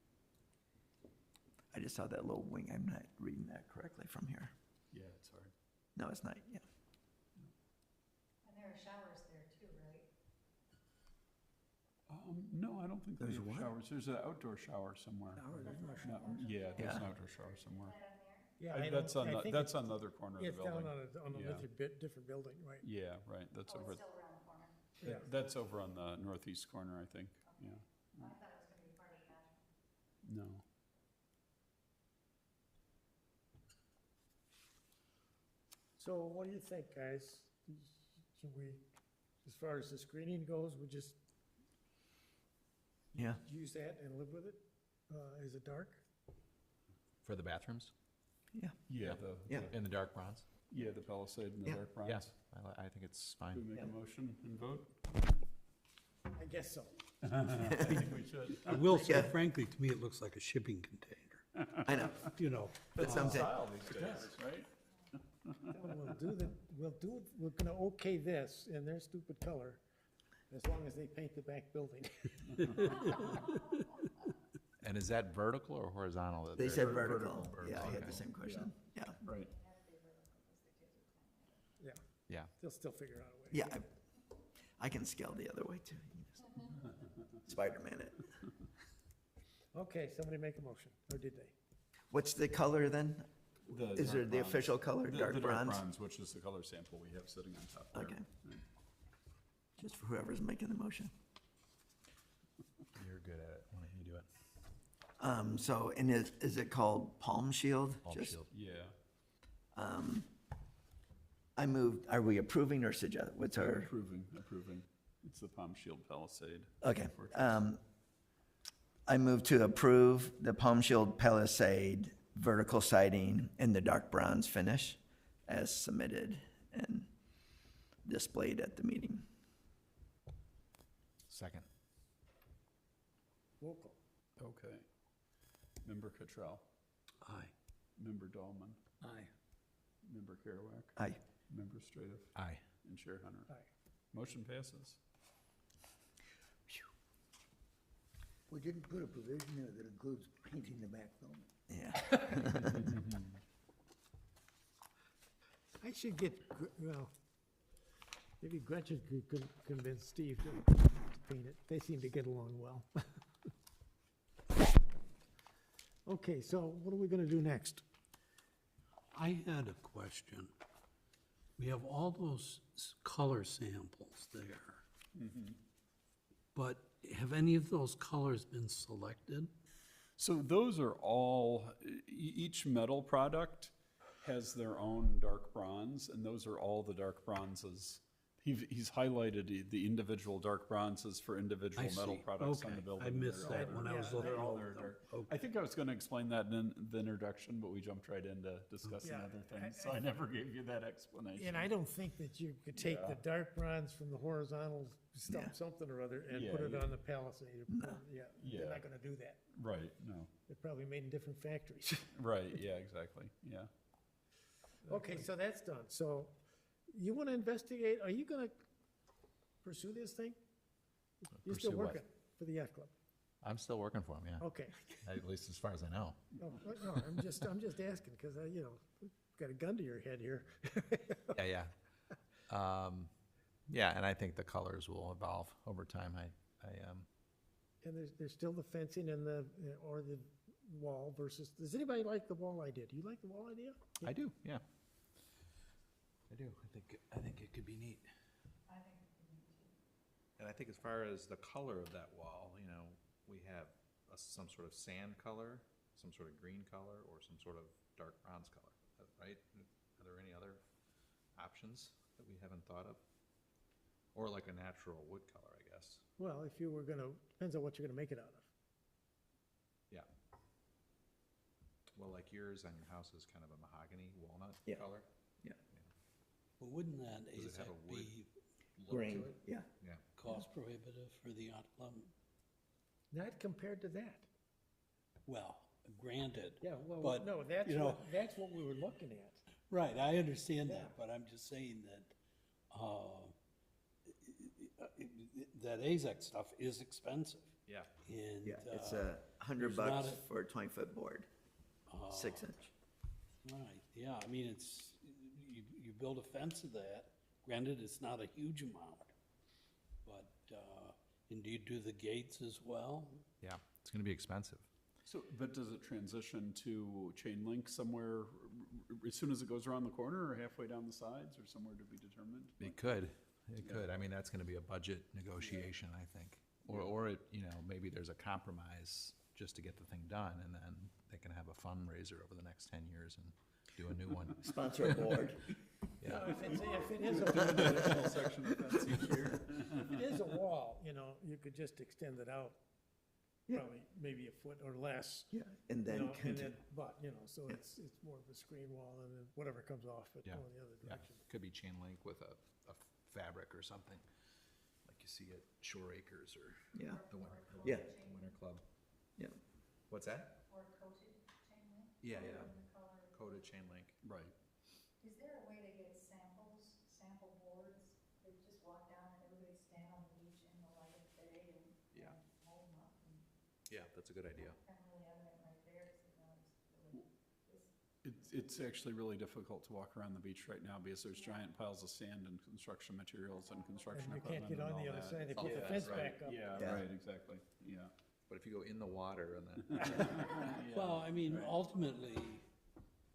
I just saw that little wing, I'm not reading that correctly from here. Yeah, it's hard. No, it's not, yeah. And there are showers there too, right? No, I don't think they There's have what? showers. There's an outdoor shower somewhere. Yeah, there's an Yeah. outdoor shower somewhere. Yeah, That's on think that's on the other corner of the it's down building. on a Yeah. different building, right? Yeah, right, that's Oh, over, it's still around the corner. Yeah. that's over on the northeast corner, I think, yeah. I thought it was gonna be part of the No. So what do you think, guys? Should we, as far as the screening goes, we just Yeah. use that and live with it? Is it dark? For the bathrooms? Yeah. Yeah, Yeah. In the dark bronze? yeah, the Palisade and the Yeah. dark bronze. Yes, I think it's Do we fine. make a motion and vote? I guess so. I think we should. I will say Yeah. frankly, to me, it looks like a shipping container, I know, you know. but someday, Style these days, right? We're gonna okay this in their stupid color, as long as they paint the back building. And is that vertical or horizontal? that they they're- said vertical. Vertical, Yeah, I had okay. the same question. Yeah, Right. Yeah, Yeah. they'll still figure out a way. yeah, I can scale the other way too. Spider-Man it. Okay, somebody make a motion, or did they? What's the color then? The Is there dark the bronze. official color, The dark bronze? which is the color sample we have sitting on top there. Okay. Just for whoever's making the motion. You're good at it. Why don't you do it? So, and is it called Palm Shield? Palm Just- Shield. Yeah. I moved, are we approving or suggest, what's our, Approving. It's the Palm Shield Palisade. okay. I move to approve the Palm Shield Palisade vertical siding in the dark bronze finish as submitted and displayed at the meeting. Second. Roll call. Okay. Member Cottrell, Aye. Member Dahlman, Aye. Member Kerouac, Aye. Member Stradiff, Aye. and Chair Hunter. Aye. Motion passes. We didn't put a provision there that includes painting the back building. Yeah. I should get, well, maybe Gretchen could convince Steve to paint it. They seem to get along well. Okay, so what are we gonna do next? I had a question. We have all those color samples there. But have any of those colors been selected? So those are all, each metal product has their own dark bronze, and those are all the dark bronzes. He's highlighted the individual dark bronzes for individual I metal see. products on Okay. the building. I missed They're all that when I there. was Yeah, looking they're all over there, them. dark. Okay. I think I was gonna explain that in the introduction, but we jumped right into discussing Yeah, other things, so I never gave you that explanation. And I don't think that you could take the dark bronze from the horizontal Yeah. something or other and Yeah, put it yeah. on the Palisade. Yeah, Yeah. they're not gonna do that. Right, no, They're probably made in different factories. right, yeah, exactly, yeah. Okay, so that's done. So you wanna investigate, are you gonna pursue this thing? You're still Pursue what? working for the yacht club? I'm still working for him, yeah. Okay. At least as far as I know. No, I'm just asking, because you know, got a gun to your head here. Yeah, yeah. Yeah, and I think the colors will evolve over time. And there's still the fencing and or the wall versus, does anybody like the wall idea? Do you like the wall idea? I do, yeah. I do. I think it could be neat. And I think as far as the color of that wall, you know, we have some sort of sand color, some sort of green color, or some sort of dark bronze color, right? Are there any other options that we haven't thought of? Or like a natural wood color, I guess. Well, if you were gonna, depends on what you're gonna make it out of. Yeah. Well, like yours on your house is kind of a mahogany walnut Yeah. color. But wouldn't that Does it have a wood be look to Green, it? yeah. Yeah. cost prohibitive for the yacht club? Not compared to that. Well, granted. Yeah, well, But, no, that's you know- that's what we were looking at. Right, I understand that, but I'm just saying that, that AZAC stuff is expensive. Yeah. And, Yeah, it's $100 there's not for a 20-foot board, 6-inch. right, yeah, I mean, it's, you build a fence of that, granted, it's not a huge amount, but, and do you do the gates as well? Yeah, it's gonna be expensive. So, but does it transition to chain link somewhere as soon as it goes around the corner, or halfway down the sides, or somewhere to be determined? It could, it could. I mean, that's gonna be a budget negotiation, I think. Or it, you know, maybe there's a compromise just to get the thing done, and then they can have a fundraiser over the next 10 years and do a new one. Sponsor a board. Yeah. If it is a, Additional section of fence each year. if it is a wall, you know, you could just extend it out, Yeah. probably, maybe a foot or less. Yeah, and You then, know, and then, but, you know, so Yeah. it's more of a screen wall, and then whatever comes off it Yeah. going the other Yeah, direction. could be chain link with a fabric or something, like you see at Shore Acres or yeah, the Winter, yeah, the Winter Club. yeah. What's that? Or coated chain link? Yeah, Coated yeah. in the color. Coated chain link. Right. Is there a way to get samples, sample boards, that just walk down and everybody stand on the beach in the light of day and Yeah. and hold them up? And Yeah, that's a good idea. kind of really evident right there, because you know, it's really, It's actually really difficult to walk around the beach right now because there's giant piles of sand and construction materials and construction And you equipment can't get and on all the other that. side, they put Yeah, the fence right. back up. Yeah, Yeah. right, exactly, yeah. But if you go in the water and then, Well, I mean, ultimately,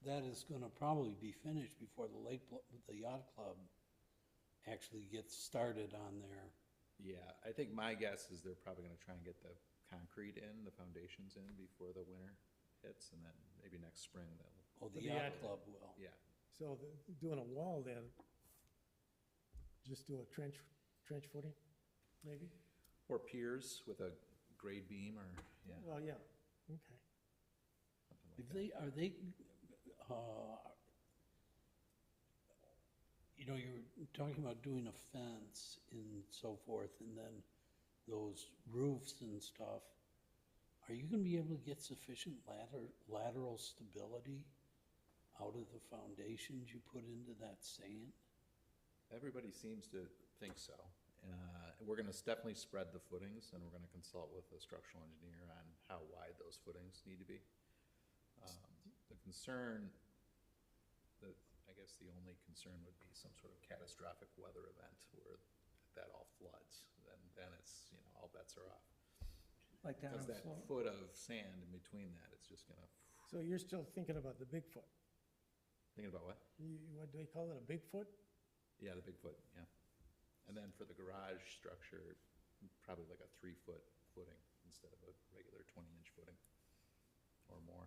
that is gonna probably be finished before the yacht club actually gets started on their, yeah, I think my guess is they're probably gonna try and get the concrete in, the foundations in before the winter hits, and then maybe next spring they'll, the The yacht yacht club will. yeah. So doing a wall then, just do a trench footing, maybe? Or piers with a grade beam or, yeah, Well, yeah, okay. something like If that. are they, you know, you were talking about doing a fence and so forth, and then those roofs and stuff. Are you gonna be able to get sufficient lateral stability out of the foundations you put into that sand? Everybody seems to think so. We're gonna definitely spread the footings, and we're gonna consult with a structural engineer on how wide those footings need to be. The concern, I guess the only concern would be some sort of catastrophic weather event where that all floods, then it's, you know, all bets are off. Like down Because on that Florida. foot of sand in between that, it's just gonna, So you're still thinking about the Bigfoot? thinking about what? What do they call it, a Bigfoot? Yeah, the Bigfoot, yeah. And then for the garage structure, probably like a 3-foot footing instead of a regular 20-inch footing or more.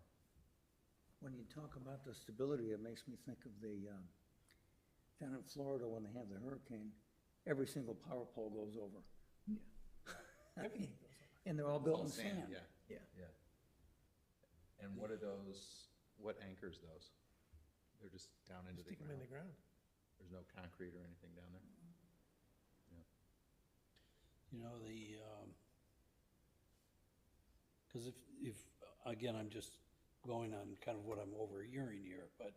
When you talk about the stability, it makes me think of the, down in Florida when they have the hurricane, every single power pole goes over. Everything goes on. And they're all It's built all in sand. Yeah, Yeah. yeah. And what are those, what anchors those? They're just down into the Stick them in ground? the ground. There's no concrete or anything down there? You know, because if, again, I'm just going on kind of what I'm overhearing here, but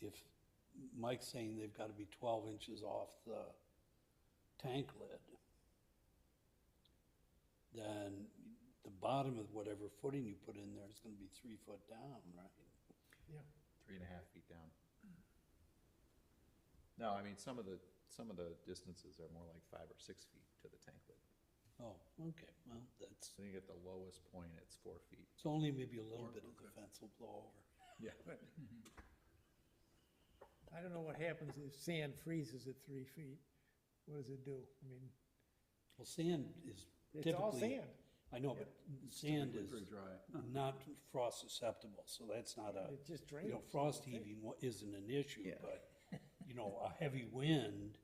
if Mike's saying they've got to be 12 inches off the tank lid, then the bottom of whatever footing you put in there is going to be 3 foot down, right? Yeah. 3.5 feet down. No, I mean, some of the distances are more like 5 or 6 feet to the tank lid. Oh, okay, well, that's, So you get the lowest point, it's 4 feet. it's only maybe a little bit of the fence will blow over. Yeah. I don't know what happens if sand freezes at 3 feet. What does it do? I mean, Well, sand is it's all typically, sand. I know, but sand is Pretty dry. not frost susceptible, so that's not a, It just you drains. know, frost heaving isn't an issue, Yeah. but, you know, a heavy wind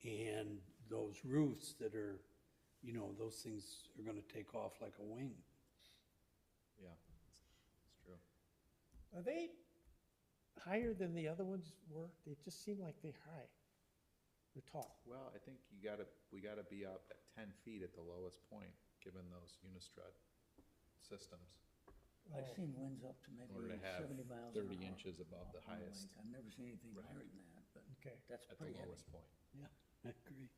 and those roofs that are, you know, those things are gonna take off like a wing. Yeah, it's true. Are they higher than the other ones were? They just seem like they're high. They're tall. Well, I think we gotta be up at 10 feet at the lowest point, given those unistrut systems, I've seen winds up to in maybe order to have 70 miles an 30 hour. inches above the on the highest lake. I've never seen anything Right. higher than that, but Okay. that's at the pretty heavy. lowest point. Yeah, I agree.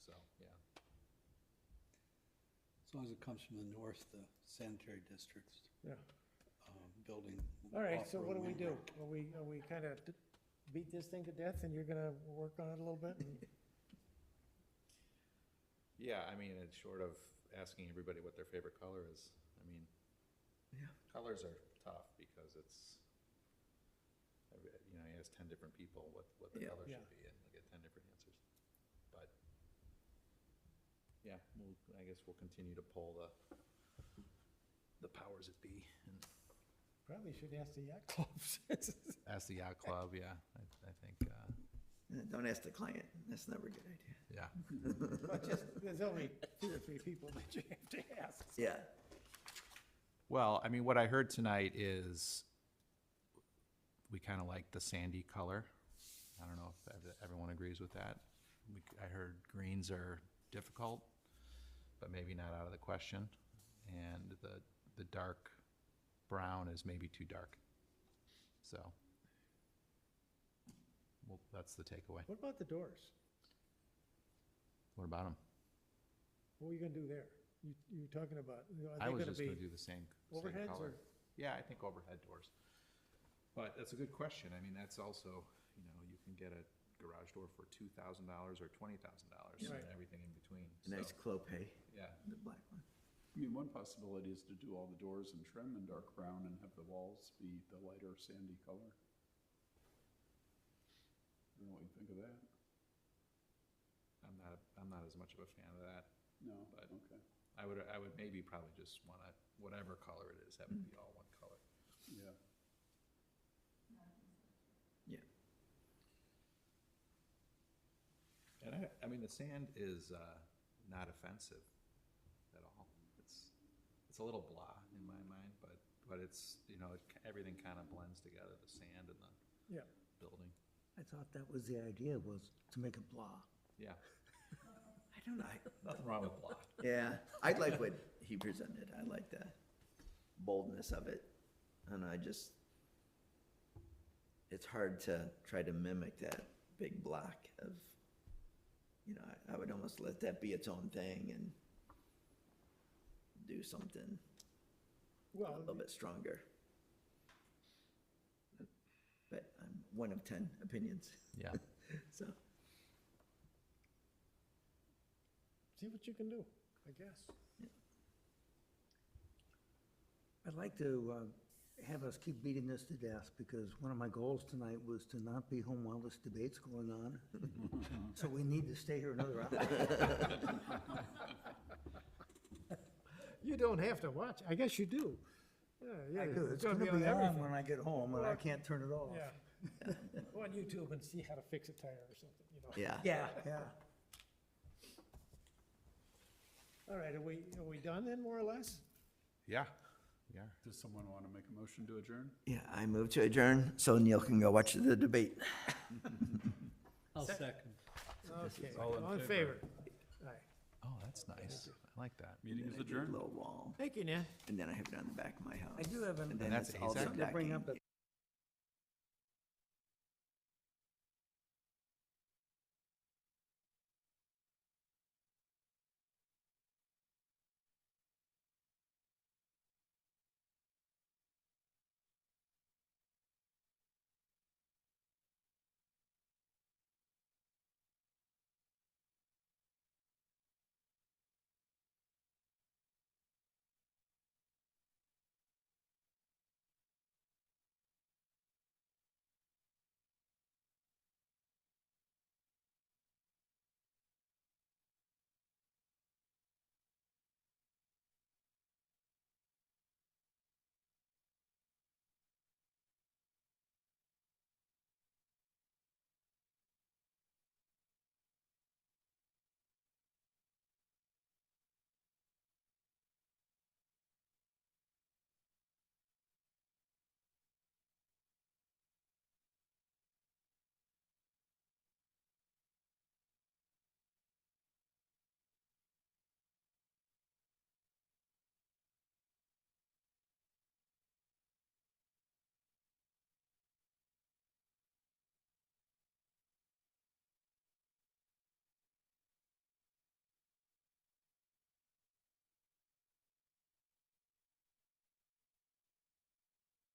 So, yeah. As long as it comes from the north, the sanitary districts, Yeah. building. All right, so off-road what do we do? windbreak. Are we kind of beat this thing to death and you're gonna work on it a little bit? Yeah, I mean, it's short of asking everybody what their favorite color is. I mean, Yeah. colors are tough because it's, you know, he has 10 different people what the Yeah. color Yeah. should be, and we get 10 different answers. But, yeah, I guess we'll continue to poll the powers that be. And Probably should ask the yacht clubs. ask the yacht club, yeah, I think, Don't ask the client, that's never a good idea. yeah. But just, there's only 2 or 3 people that you have to ask. Yeah, Well, I mean, what I heard tonight is we kind of like the sandy color. I don't know if everyone agrees with that. I heard greens are difficult, but maybe not out of the question. And the dark brown is maybe too dark. So, well, that's the takeaway. What about the doors? What about them? What are you gonna do there? You talking about, I are was they just gonna gonna be do the same overheads color. or? Yeah, I think overhead doors. But that's a good question. I mean, that's also, you can get a garage door for $2,000 or $20,000 and Right. everything in between. a nice So, clopay, yeah, the black one. I mean, one possibility is to do all the doors in trim and dark brown and have the walls be the lighter sandy color. I don't know what you think of that. I'm not as much of a fan of that. No, But- okay, I would maybe probably just wanna, whatever color it is, have it be all one color. yeah. Yeah. And I mean, the sand is, not offensive at all. It's a little blah in my mind, but it's, everything kind of blends together, the sand and the Yeah. building. I thought that was the idea, was to make it blah. Yeah, I don't know, nothing wrong with blah. yeah, I like what he presented, I like the boldness of it, and it's hard to try to mimic that big block of, I would almost let that be its own thing and do something a Well, little bit stronger. But I'm one of 10 opinions, Yeah. so. see what you can do, I guess. I'd like to have us keep beating this to death, because one of my goals tonight was to not be home while this debate's going on. So we need to stay here another hour. You don't have to watch, I guess you do. Yeah, I do, it's gonna gonna be on everything. when I get home, and I can't turn it off. Yeah. Go on YouTube and see how to fix a tire or something, Yeah. Yeah. All right, are we done then, more or less? Yeah. Does someone want to make a motion to adjourn? Yeah, I move to adjourn so Neil can go watch the debate. I'll second. Okay, All in all in favor? favor? All right, Oh, that's nice. I like that. Meeting is I do a adjourned. little wall, thank you, Nan. and then I have it on the back of my house. I do have an, And then that's it's all AZAC? the something to bring decking. up